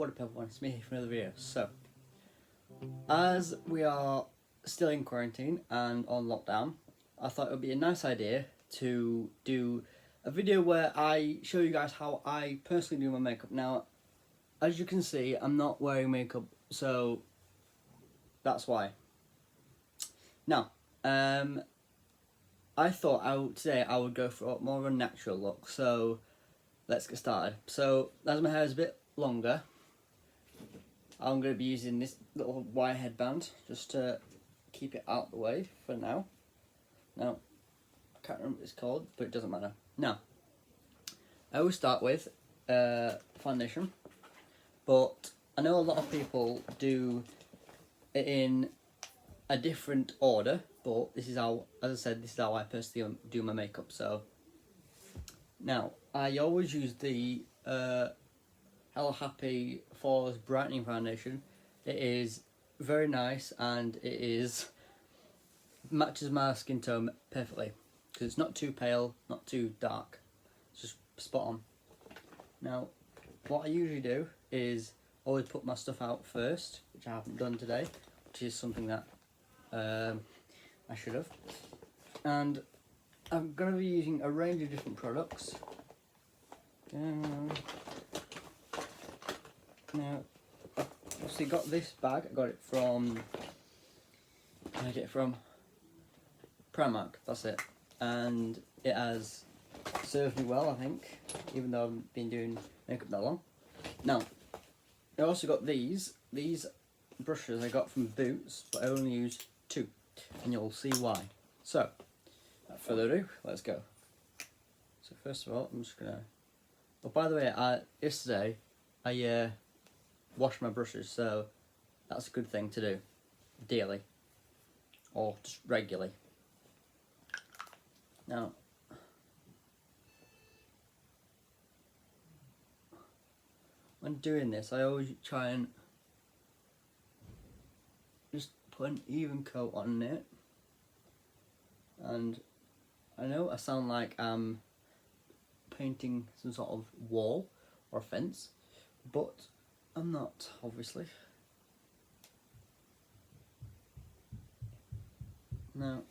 What up everyone, it's me here for another video. So, as we are still in quarantine and on lockdown, I thought it would be a nice idea to do a video where I show you guys how I personally do my makeup. Now, as you can see, I'm not wearing makeup, so that's why. Now, I thought today I would go for more of a natural look, so let's get started. So, as my hair is a bit longer, I'm going to be using this little wire headband just to keep it out of the way for now. Now, I can't remember what it's called, but it doesn't matter. Now, I always start with foundation, but I know a lot of people do it in a different order, but this is how, as I said, this is how I personally do my makeup. So, now, I always use the Hello Happy Falls Brightening Foundation. It is very nice and it matches my skin tone perfectly because it's not too pale, not too dark. It's just spot on. Now, what I usually do is always put my stuff out first, which I haven't done today, which is something that I should have. And I'm going to be using a range of different products. Now, I've obviously got this bag. I got it from, where did I get it from? Primark, that's it. And it has served me well, I think, even though I haven't been doing makeup that long. Now, I also got these brushes I got from Boots, but I only used 2, and you'll see why. So, without further ado, let's go. So first of all, I'm just gonna, oh, by the way, yesterday, I wash my brushes, so that's a good thing to do daily or just regularly. Now, when doing this, I always try and just put an even coat on it. And I know I sound like I'm painting some sort of wall or fence, but I'm not, obviously. Now,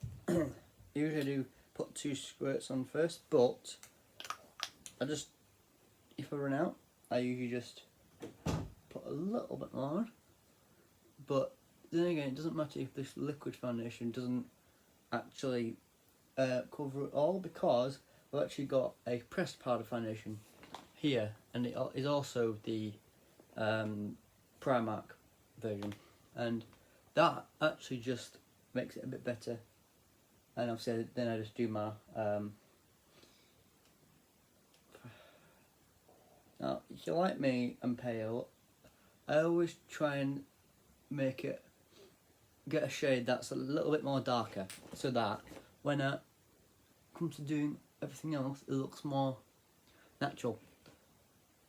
usually I do put 2 squirts on first, but if I run out, I usually just put a little bit more on. But then again, it doesn't matter if this liquid foundation doesn't actually cover it all, because I've actually got a pressed powder foundation here, and it is also the Primark version, and that actually just makes it a bit better. And obviously then I just do my now, if you like me and pale, I always try and get a shade that's a little bit more darker, so that when I come to doing everything else, it looks more natural.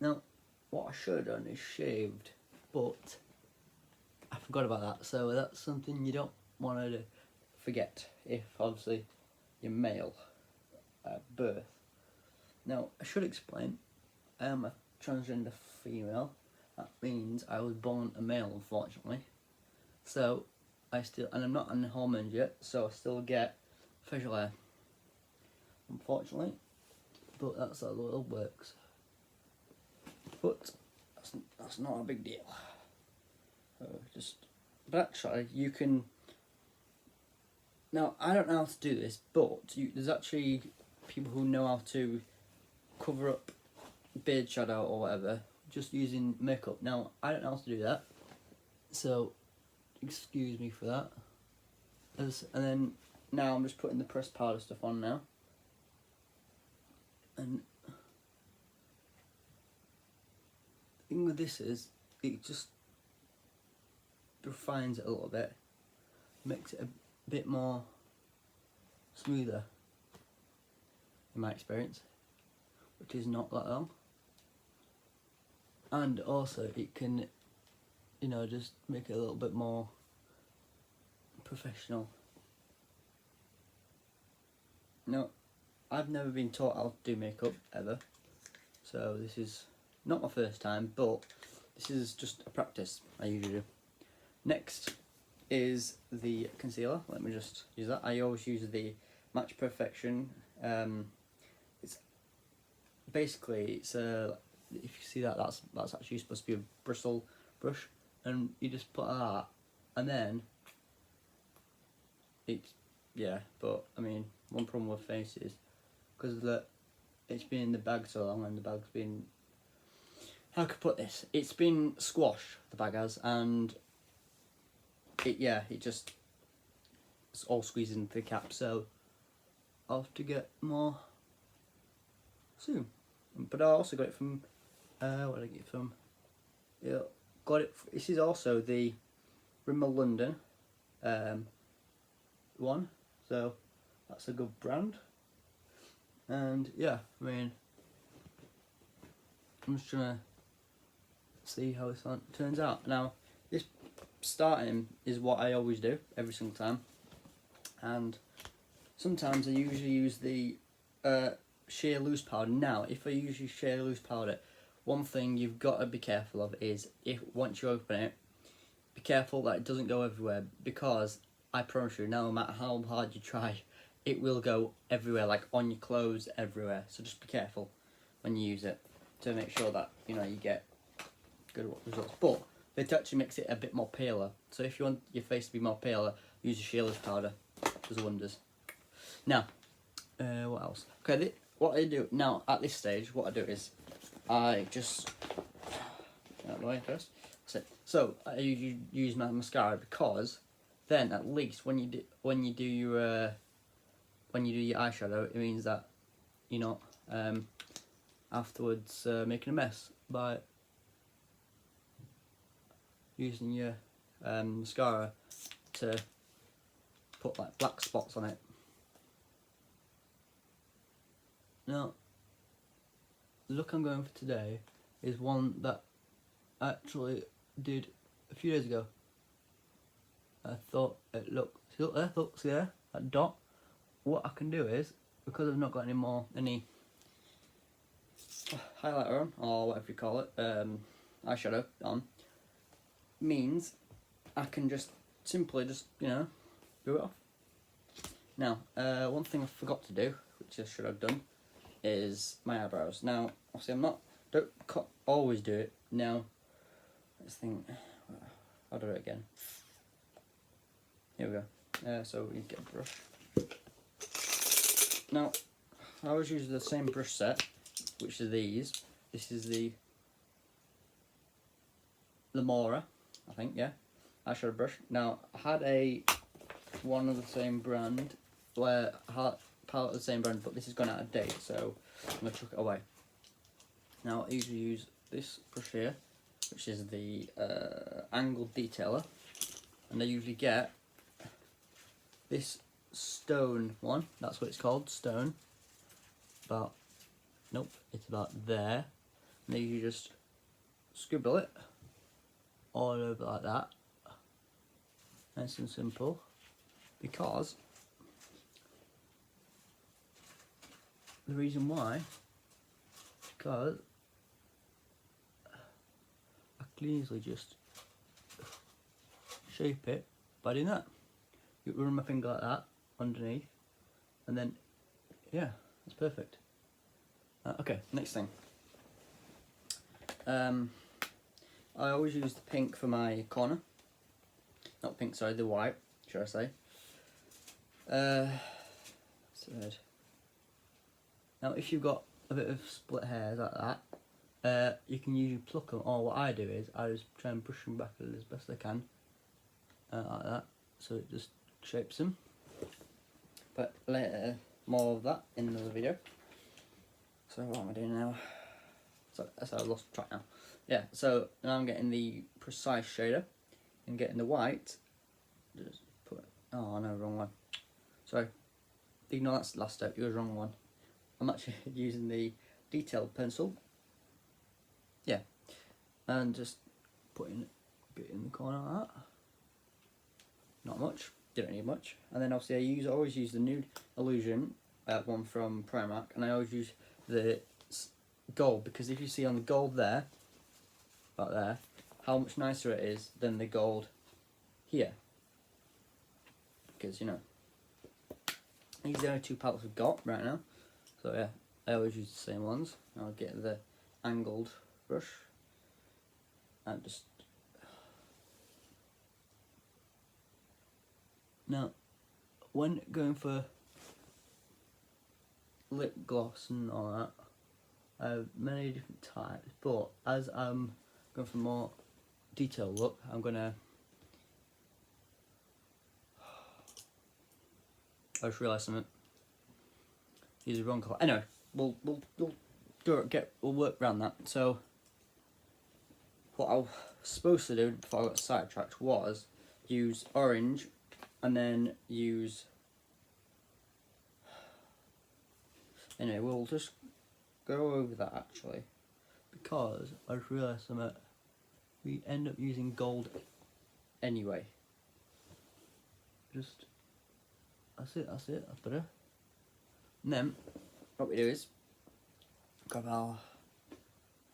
Now, what I should have done is shaved, but I forgot about that, so that's something you don't want to forget if obviously you're male at birth. Now, I should explain, I am a transgender female. That means I was born a male, unfortunately. So, and I'm not on hormones yet, so I still get facial hair, unfortunately, but that's how it all works. But that's not a big deal. But actually, you can. Now, I don't know how to do this, but there's actually people who know how to cover up beard shadow or whatever just using makeup. Now, I don't know how to do that, so excuse me for that. And then now I'm just putting the pressed powder stuff on now, and the thing with this is it just refines it a little bit, makes it a bit more smoother in my experience, which is not that long. And also it can, just make it a little bit more professional. Now, I've never been taught how to do makeup ever, so this is not my first time, but this is just a practice I usually do. Next is the concealer. Let me just use that. I always use the Match Perfection. It's basically, it's a, if you see that, that's actually supposed to be a bristle brush, and you just put that, and then it's, yeah, but I mean, one problem with faces, because it's been in the bag so long, and the bag's been, how could I put this? It's been squashed, the bag has, and it just, it's all squeezed into the cap, so I'll have to get more soon. But I also got it from, where did I get it from? Yeah, got it, this is also the Rimmel London one, so that's a good brand. And yeah, I mean, I'm just trying to see how this one turns out. Now, this starting is what I always do every single time, and sometimes I usually use the sheer loose powder. Now, if I usually sheer loose powder, one thing you've got to be careful of is, if once you open it, be careful that it doesn't go everywhere, because I promise you, no matter how hard you try, it will go everywhere, like on your clothes, everywhere. So just be careful when you use it to make sure that, you know, you get good results. But it actually makes it a bit more paler. So if you want your face to be more paler, use a sheerless powder. Does wonders. Now, what else? Okay, what I do now at this stage, what I do is I just get out of the way first. So I usually use my mascara, because then at least when you do your eyeshadow, it means that you're not afterwards making a mess by using your mascara to put like black spots on it. Now, the look I'm going for today is one that I actually did a few days ago. I thought it looked, see, look there, look, see there, that dot. What I can do is, because I've not got any highlighter on, or whatever you call it, eyeshadow on, means I can just simply just, you know, do it off. Now, one thing I forgot to do, which I should have done, is my eyebrows. Now, obviously don't always do it. Now, let's think, I'll do it again. Here we go. So we get a brush. Now, I always use the same brush set, which are these. This is the Lamora, I think, yeah, eyeshadow brush. Now, I had one of the same brand, where I had palette of the same brand, but this has gone out of date, so I'm going to chuck it away. Now, I usually use this brush here, which is the angled detailer, and I usually get this stone one, that's what it's called, stone, about, nope, it's about there, and then you just scribble it all over like that, nice and simple, because the reason why, because I can easily just shape it by doing that. You run my finger like that underneath, and then yeah, that's perfect. Okay, next thing. I always use the pink for my corner. Not pink, sorry, the white, should I say. Now, if you've got a bit of split hairs like that, you can usually pluck them, or what I do is I just try and brush them back as best I can, like that, so it just shapes them. But later, more of that in another video. So what am I doing now? So I lost track now. Yeah, so now I'm getting the precise shader and getting the white. Just put, oh no, wrong one. Sorry, ignore that last step, it was the wrong one. I'm actually using the detailed pencil. Yeah, and just putting a bit in the corner like that. Not much, didn't need much. And then obviously I always use the Nude Illusion one from Primark, and I always use the gold, because if you see on the gold there, about there, how much nicer it is than the gold here. Because, you know, these are the only two palettes we've got right now. So yeah, I always use the same ones. I'll get the angled brush and just... Now, when going for lip gloss and all that, I have many different types, but as I'm going for more detailed look, I'm gonna... I just realised something. Use the wrong colour. Anyway, we'll work around that. So, what I was supposed to do before I got sidetracked was use orange, and then use... Anyway, we'll just go over that actually, because I just realised something. We end up using gold anyway. Just... That's it, that's better. And then, what we do is, grab our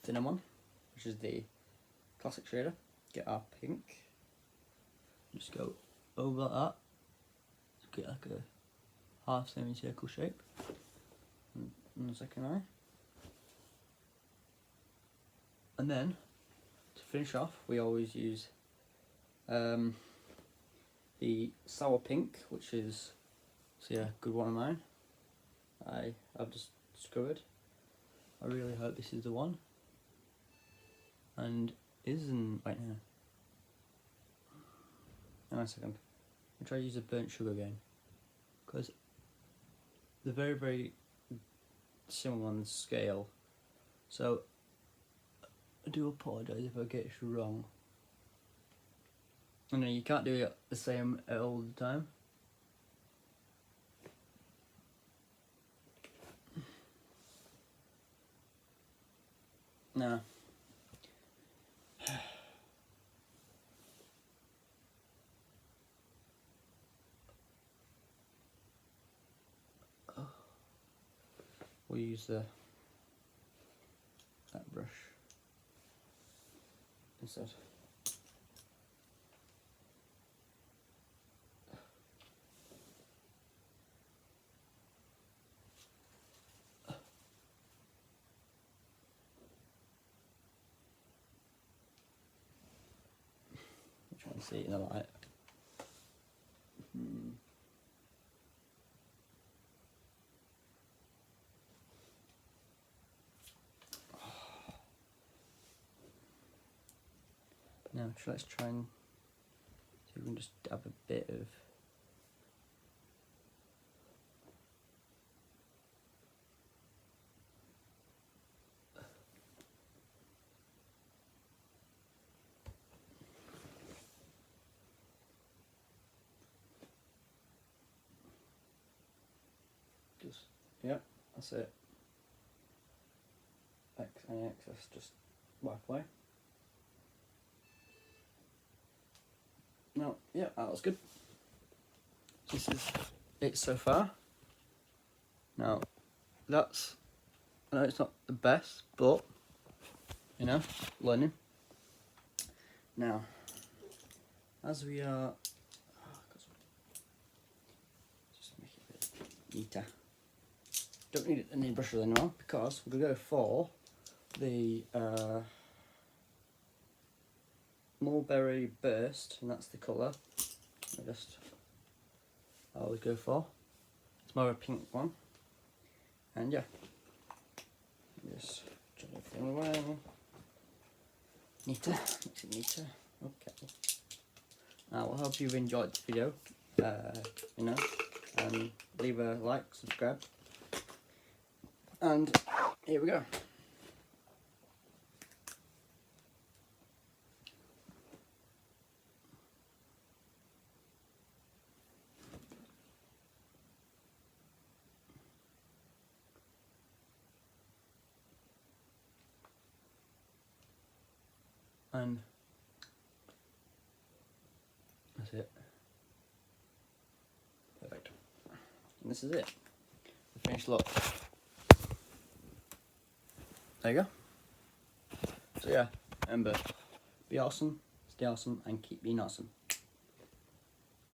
thinner one, which is the classic shader, get our pink, just go over like that, just get like a half semicircle shape, and the second eye. And then, to finish off, we always use the sour pink, which is, so yeah, good one of mine. I've just discovered. I really hope this is the one. And isn't right now. Hang on a second. I'll try to use the burnt sugar again, because they're very, very similar on the scale. So I do apologise if I get it wrong. I know you can't do it the same all the time. No. We'll use that brush instead. Trying to see it in the light. Now let's try and see if we can just have a bit of yeah, that's it. Any excess, just wipe away. No, yeah, that was good. This is it so far. Now, that's, I know it's not the best, but, you know, learning. Now, as we are, just make it a bit neater. Don't need any brushes anymore, because we're going to go for the Mulberry Burst, and that's the colour I always go for. It's more of a pink one, and yeah, just try everything away. Neater, makes it neater. Okay. Now, I hope you've enjoyed the video. You know, and leave a like, subscribe, and here we go. And that's it. Perfect. And this is it. The finished look. There you go. So yeah, remember, Be awesome, stay awesome, and keep being awesome.